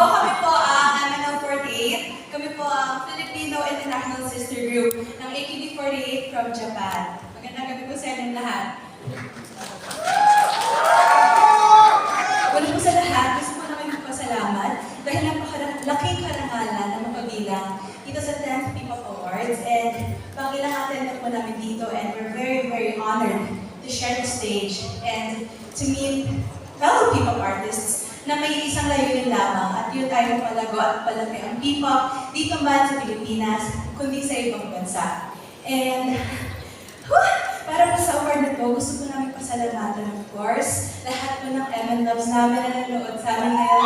Kami po ang MNL48. Kami po ang Filipino International Sister Group ng AKB48 from Japan. Magandang gabi po sa inyong lahat. Una po sa lahat, gusto po namin magpasalamat dahil napakalaking karangalan na mapabilang dito sa 10th P-POP Awards, and pangilang attendant po namin dito, and we're very, very honored to share the stage and to meet fellow P-POP artists na may isang layunin lamang, at yun ay mapalago at palaki ang P-POP dito man sa Pilipinas, kundi sa ibang bansa. And para po sa award na po, gusto po namin pasalamatan, of course, lahat po ng MNLoves namin na nanonood sa amin ngayon.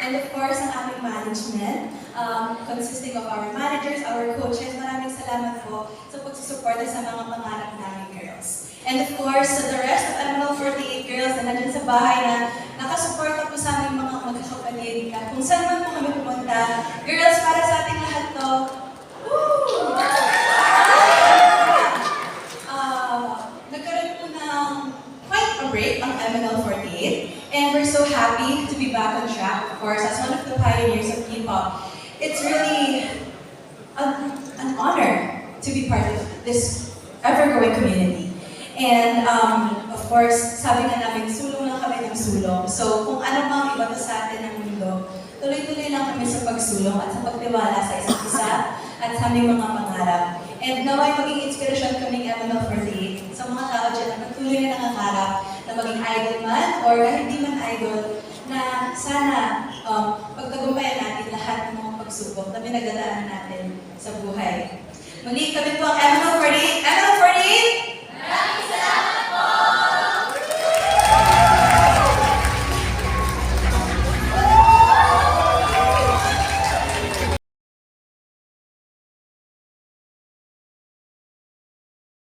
And of course, ang aming management, consisting of our managers, our coaches, maraming salamat po sa pagsusuporta sa mga pangarap namin girls. And of course, to the rest of MNL48 girls na nandyan sa bahay na nakasuporta po sa aming mga magkakapatid na kung saan man po kami pumunta. Girls, para sa ating lahat to, nagkaroon po ng quite a break ang MNL48, and we're so happy to be back on track, of course, as one of the pioneers of P-POP. It's really an honor to be part of this ever-growing community. And of course, sabi nga namin, sulong lang kami ng sulong. So kung ano mang iba sa atin ng mundo, tuloy-tuloy lang kami sa pagsulong at sa pagtiwala sa isa't isa at sa aming mga pangarap. And naway maging inspirasyon kaming MNL48 sa mga tao dyan na patuloy na nangangarap na maging idol man or hindi man idol, na sana pagtagumpayan natin lahat ng mga pagsubok na pinagdadaanan natin sa buhay. Muli kami po ang MNL48.